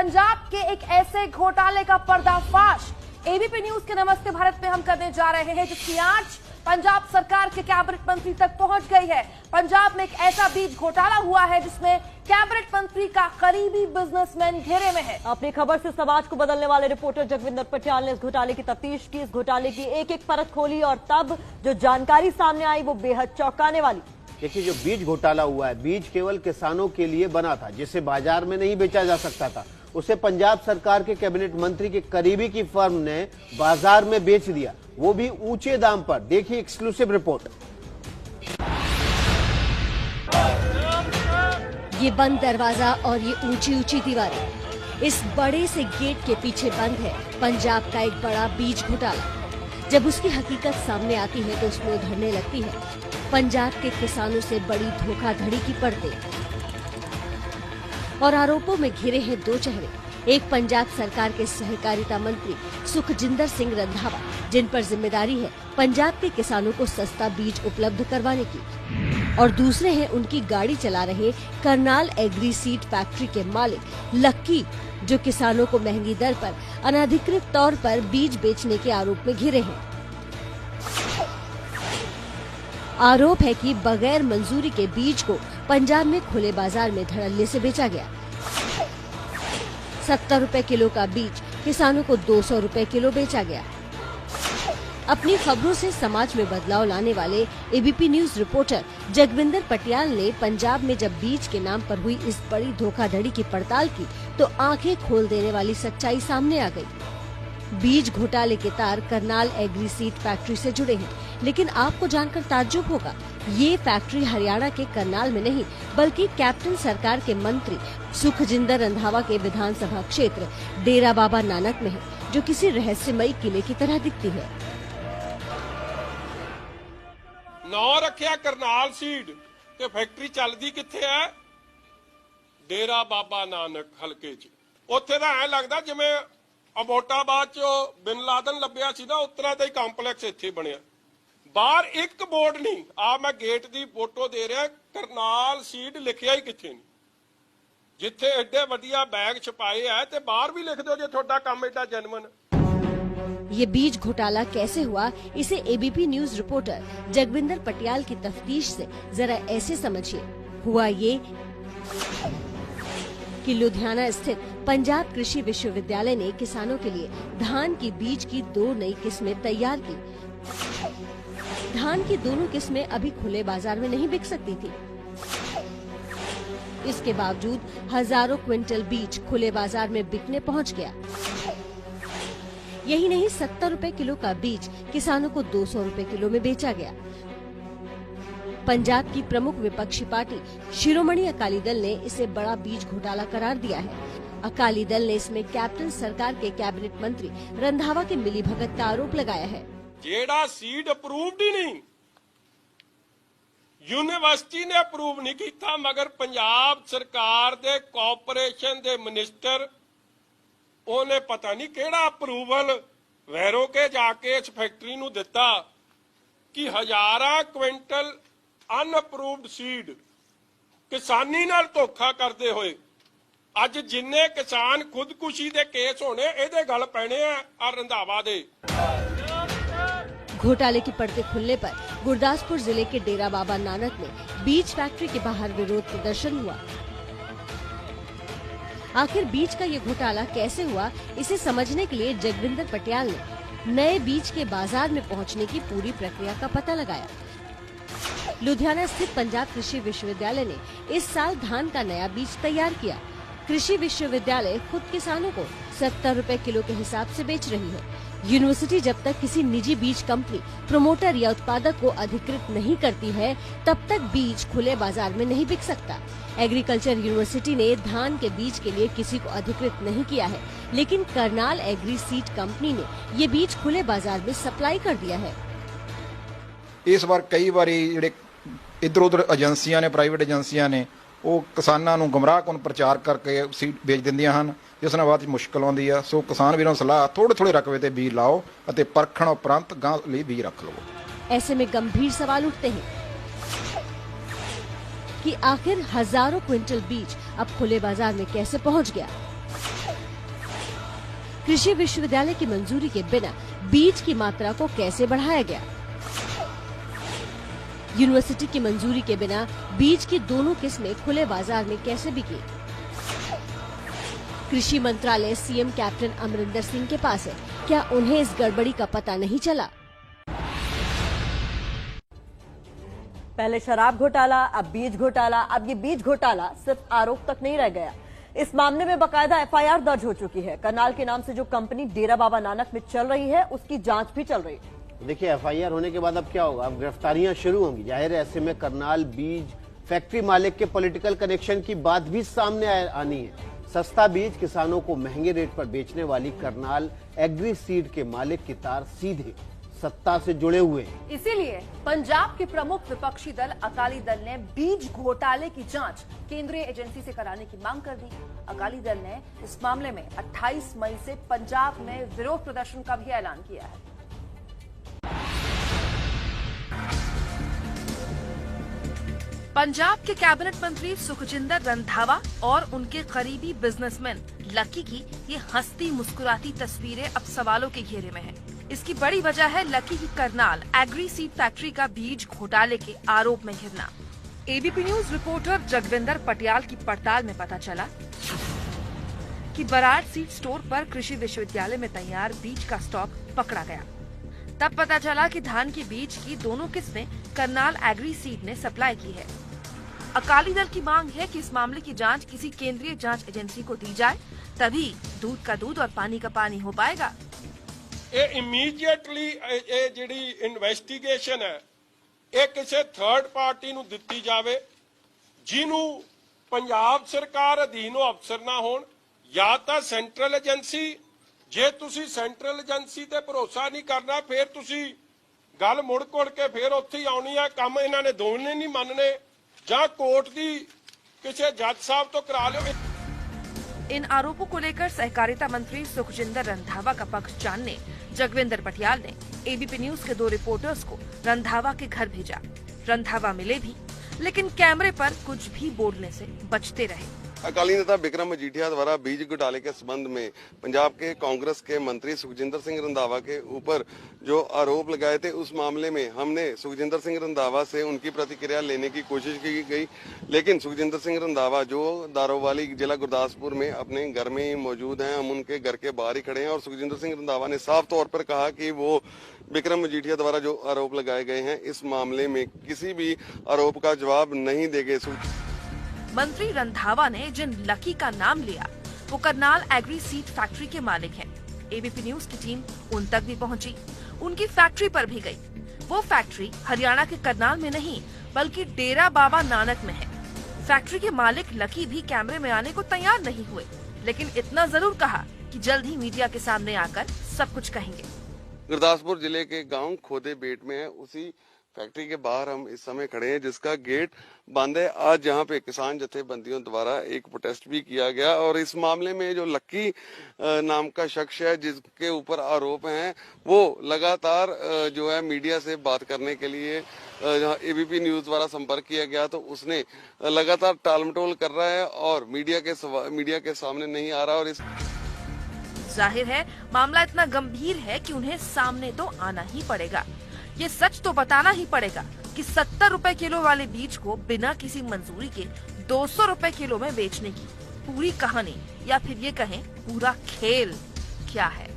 पंजाब के एक ऐसे घोटाले का पर्दाफाश एबीपी न्यूज के नमस्ते भारत में हम करने जा रहे हैं, जिसकी आंच पंजाब सरकार के कैबिनेट मंत्री तक पहुंच गई है। पंजाब में एक ऐसा बीज घोटाला हुआ है जिसमें कैबिनेट मंत्री का करीबी बिजनेसमैन घेरे में है। अपनी खबर से समाज को बदलने वाले रिपोर्टर जगविंदर पटियाल ने इस घोटाले की तफ्तीश की, इस घोटाले की एक एक परत खोली और तब जो जानकारी सामने आई वो बेहद चौंकाने वाली। देखिए, जो बीज घोटाला हुआ है, बीज केवल किसानों के लिए बना था, जिसे बाजार में नहीं बेचा जा सकता था। उसे पंजाब सरकार के कैबिनेट मंत्री के करीबी की फर्म ने बाजार में बेच दिया, वो भी ऊंचे दाम पर। देखिए एक्सक्लूसिव रिपोर्ट। ये बंद दरवाजा और ये ऊंची ऊंची दीवारें, इस बड़े से गेट के पीछे बंद है पंजाब का एक बड़ा बीज घोटाला। जब उसकी हकीकत सामने आती है तो उसमें उधरने लगती है पंजाब के किसानों से बड़ी धोखाधड़ी की परतें। और आरोपों में घिरे हैं दो चेहरे, एक पंजाब सरकार के सहकारिता मंत्री सुखजिंदर सिंह रंधावा, जिन पर जिम्मेदारी है पंजाब के किसानों को सस्ता बीज उपलब्ध करवाने की, और दूसरे हैं उनकी गाड़ी चला रहे करनाल एग्री सीड फैक्ट्री के मालिक लक्की, जो किसानों को महंगी दर पर अनधिकृत तौर पर बीज बेचने के आरोप में घिरे हैं। आरोप है कि बगैर मंजूरी के बीज को पंजाब में खुले बाजार में धड़ल्ले से बेचा गया। 70 रुपए किलो का बीज किसानों को 200 रुपए किलो बेचा गया। अपनी खबरों से समाज में बदलाव लाने वाले ABP news reporter Jagvinder Patiyal ने पंजाब में जब बीज के नाम पर हुई इस बड़ी धोखाधड़ी की पड़ताल की तो आंखें खोल देने वाली सच्चाई सामने आ गई। बीज घोटाले के तार करनाल एग्री सीड फैक्ट्री से जुड़े हैं, लेकिन आपको जानकर ताज्जुब होगा, ये फैक्ट्री हरियाणा के करनाल में नहीं बल्कि कैप्टन सरकार के मंत्री सुखजिंदर रंधावा के विधानसभा क्षेत्र डेरा बाबा नानक में है, जो किसी रहस्यमयी किले की तरह दिखती है। नौ रखिया करनाल सीड ते फैक्ट्री चलदी किथे है? डेरा बाबा नानक हलके च। उत्थे दा ऐ लगदा जिवें अबोटाबाद चो बिन लादन लभ्या सी ना, उतरा दा ही कंपलैक्स इत्थे बनिया। बाहर एक बोर्ड नहीं, आ मैं गेट दी फोटो दे रहा, करनाल सीड लिखिया ही किथे नहीं। जिथे एडे वधिया बैग छपाए है ते बाहर भी लिख दो जे थोड़ा काम एडा जेन्युइन। ये बीज घोटाला कैसे हुआ, इसे ABP news reporter Jagvinder Patiyal की तफ्तीश से जरा ऐसे समझिए। हुआ ये कि लुधियाना स्थित पंजाब कृषि विश्वविद्यालय ने किसानों के लिए धान की बीज की 2 नई किस्में तैयार की। धान की दोनों किस्में अभी खुले बाजार में नहीं बिक सकती थी। इसके बावजूद हजारों क्विंटल बीज खुले बाजार में बिकने पहुंच गया। यही नहीं, 70 रुपए किलो का बीज किसानों को 200 रुपए किलो में बेचा गया। पंजाब की प्रमुख विपक्षी पार्टी शिरोमणि अकाली दल ने इसे बड़ा बीज घोटाला करार दिया है। अकाली दल ने इसमें कैप्टन सरकार के कैबिनेट मंत्री रंधावा के मिलीभगत का आरोप लगाया है। जेड़ा सीड अप्रूव्ड ही नहीं, यूनिवर्सिटी ने अप्रूव नहीं किया, मगर पंजाब सरकार दे कॉर्पोरेशन दे मिनिस्टर ओने पता नहीं केड़ा अप्रूवल वैरो के जाके इस फैक्ट्री नूं दिता कि हजारां क्विंटल अनअप्रूव्ड सीड किसानी नाल धोखा करते हुए अज जिन्ने किसान खुदकुशी दे केस होने इहदे गल पैणे आ रंधावा दे। घोटाले की परतें खुलने पर गुरदासपुर जिले के डेरा बाबा नानक में बीज फैक्ट्री के बाहर विरोध प्रदर्शन हुआ। आखिर बीज का ये घोटाला कैसे हुआ, इसे समझने के लिए जगविंदर पटियाल ने नए बीज के बाजार में पहुंचने की पूरी प्रक्रिया का पता लगाया। लुधियाना स्थित पंजाब कृषि विश्वविद्यालय ने इस साल धान का नया बीज तैयार किया। कृषि विश्वविद्यालय खुद किसानों को 70 रुपए किलो के हिसाब से बेच रही है। यूनिवर्सिटी जब तक किसी निजी बीज कंपनी, प्रमोटर या उत्पादक को अधिकृत नहीं करती है, तब तक बीज खुले बाजार में नहीं बिक सकता। एग्रीकल्चर यूनिवर्सिटी ने धान के बीज के लिए किसी को अधिकृत नहीं किया है, लेकिन करनाल एग्री सीड कंपनी ने ये बीज खुले बाजार में सप्लाई कर दिया है। इस बार कई बारी ਜਿਹੜੇ इधर उधर एजेंसियां ने, प्राइवेट एजेंसियां ने, ਉਹ ਕਿਸਾਨਾਂ ਨੂੰ ਗੁੰਮਰਾਹਕੁਨ ਪ੍ਰਚਾਰ ਕਰਕੇ ਸੀਡ ਵੇਚ ਦਿੰਦੀਆਂ ਹਨ, ਜਿਸ ਨਾਲ ਬਾਅਦ ਮੁਸ਼ਕਲ ਆਉਂਦੀ ਆ। ਸੋ ਕਿਸਾਨ ਵੀਰਾਂ ਨੂੰ ਸਲਾਹ ਥੋੜੇ ਰਕਬੇ ਤੇ ਬੀਜ ਲਾਓ ਅਤੇ ਪਰਖਣ ਉਪਰੰਤ ਗਾਂ ਲਈ ਬੀਜ ਰੱਖ ਲਵੋ। ऐसे में गंभीर सवाल उठते हैं कि आखिर हजारों क्विंटल बीज अब खुले बाजार में कैसे पहुंच गया। कृषि विश्वविद्यालय की मंजूरी के बिना बीज की मात्रा को कैसे बढ़ाया गया? यूनिवर्सिटी की मंजूरी के बिना बीज की दोनों किस्में खुले बाजार में कैसे बिकी? कृषि मंत्रालय सीएम कैप्टन अमरिंदर सिंह के पास है, क्या उन्हें इस गड़बड़ी का पता नहीं चला? पहले शराब घोटाला, अब बीज घोटाला। अब ये बीज घोटाला सिर्फ आरोप तक नहीं रह गया, इस मामले में बकायदा एफआईआर दर्ज हो चुकी है। करनाल के नाम से जो कंपनी डेरा बाबा नानक में चल रही है, उसकी जांच भी चल रही है। देखिए, एफआईआर होने के बाद अब क्या होगा? अब गिरफ्तारियां शुरू होंगी। जाहिर है, ऐसे में करनाल बीज फैक्ट्री मालिक के पॉलिटिकल कनेक्शन की बात भी सामने आनी है। सस्ता बीज किसानों को महंगे रेट पर बेचने वाली करनाल एग्री सीड के मालिक की तार सीधे सत्ता से जुड़े हुए हैं। इसीलिए पंजाब के प्रमुख विपक्षी दल अकाली दल ने बीज घोटाले की जांच केंद्रीय एजेंसी से कराने की मांग कर दी। अकाली दल ने इस मामले में 28 मई से पंजाब में विरोध प्रदर्शन का भी ऐलान किया है। पंजाब के कैबिनेट मंत्री सुखजिंदर रंधावा और उनके करीबी बिजनेसमैन लकी की ये हंसती मुस्कुराती तस्वीरें अब सवालों के घेरे में है। इसकी बड़ी वजह है लकी की करनाल एग्री सीड फैक्ट्री का बीज घोटाले के आरोप में घिरना। ABP news reporter Jagvinder Patiyal की पड़ताल में पता चला कि बराड़ सीड स्टोर पर कृषि विश्वविद्यालय में तैयार बीज का स्टॉक पकड़ा गया। तब पता चला कि धान के बीज की दोनों किस्में करनाल एग्री सीड ने सप्लाई की है। अकाली दल की मांग है कि इस मामले की जांच किसी केंद्रीय जांच एजेंसी को दी जाए, तभी दूध का दूध और पानी का पानी हो पाएगा। ये इमीडिएटली ये जिहड़ी इन्वेस्टिगेशन है ये किसी थर्ड पार्टी ਨੂੰ ਦਿੱਤੀ ਜਾਵੇ ਜਿਹਨੂੰ ਪੰਜਾਬ ਸਰਕਾਰ ਅਧੀਨੋਂ ਅਫਸਰ ਨਾ ਹੋਣ, ਜਾਂ ਤਾਂ ਸੈਂਟਰਲ ਏਜੰਸੀ। ਜੇ ਤੁਸੀਂ ਸੈਂਟਰਲ ਏਜੰਸੀ ਤੇ ਭਰੋਸਾ ਨਹੀਂ ਕਰਨਾ, ਫਿਰ ਤੁਸੀਂ ਗੱਲ ਮੁੜ ਕੋੜ ਕੇ ਫਿਰ ਉੱਥੇ ਹੀ ਆਉਣੀ ਹੈ। ਕੰਮ ਇਹਨਾਂ ਨੇ ਦੋਵੇਂ ਨਹੀਂ ਮੰਨਣੇ, ਜਾਂ ਕੋਰਟ ਦੀ ਕਿਸੇ ਜੱਜ ਸਾਹਿਬ ਤੋਂ ਕਰਾ ਲਿਓ। इन आरोपों को लेकर सहकारिता मंत्री सुखजिंदर रंधावा का पक्ष जानने जगविंदर पटियाल ने एबीपी न्यूज के 2 रिपोर्टर्स को रंधावा के घर भेजा। रंधावा मिले भी, लेकिन कैमरे पर कुछ भी बोलने से बचते रहे। अकाली नेता बिक्रम मजीठिया द्वारा बीज घोटाले के संबंध में पंजाब के कांग्रेस के मंत्री सुखजिंदर सिंह रंधावा के ऊपर जो आरोप लगाए थे, उस मामले में हमने सुखजिंदर सिंह रंधावा से उनकी प्रतिक्रिया लेने की कोशिश की गई, लेकिन सुखजिंदर सिंह रंधावा जो दारोवाली जिला गुरदासपुर में अपने घर में ही मौजूद हैं, हम उनके घर के बाहर ही खड़े हैं और सुखजिंदर सिंह रंधावा ने साफ तौर पर कहा कि वो बिक्रम मजीठिया द्वारा जो आरोप लगाए गए हैं, इस मामले में किसी भी आरोप का जवाब नहीं देंगे। मंत्री रंधावा ने जिन लकी का नाम लिया वो करनाल एग्री सीड फैक्ट्री के मालिक हैं। एबीपी न्यूज की टीम उन तक भी पहुंची, उनकी फैक्ट्री पर भी गई। वो फैक्ट्री हरियाणा के करनाल में नहीं बल्कि डेरा बाबा नानक में है। फैक्ट्री के मालिक लकी भी कैमरे में आने को तैयार नहीं हुए, लेकिन इतना जरूर कहा कि जल्द ही मीडिया के सामने आकर सब कुछ कहेंगे। गुरदासपुर जिले के गांव खोदे बेट में है, उसी फैक्ट्री के बाहर हम इस समय खड़े हैं जिसका गेट बंद है। आज जहां पे किसान जथेबंदियों द्वारा एक प्रोटेस्ट भी किया गया और इस मामले में जो लक्की नाम का शख्स है जिसके ऊपर आरोप हैं, वो लगातार जो है मीडिया से बात करने के लिए एबीपी न्यूज द्वारा संपर्क किया गया तो उसने लगातार टालमटोल कर रहा है और मीडिया के सामने नहीं आ रहा। और इस जाहिर है मामला इतना गंभीर है कि उन्हें सामने तो आना ही पड़ेगा। ये सच तो बताना ही पड़ेगा कि 70 रुपए किलो वाले बीज को बिना किसी मंजूरी के 200 रुपए किलो में बेचने की पूरी कहानी या फिर ये कहें पूरा खेल क्या है।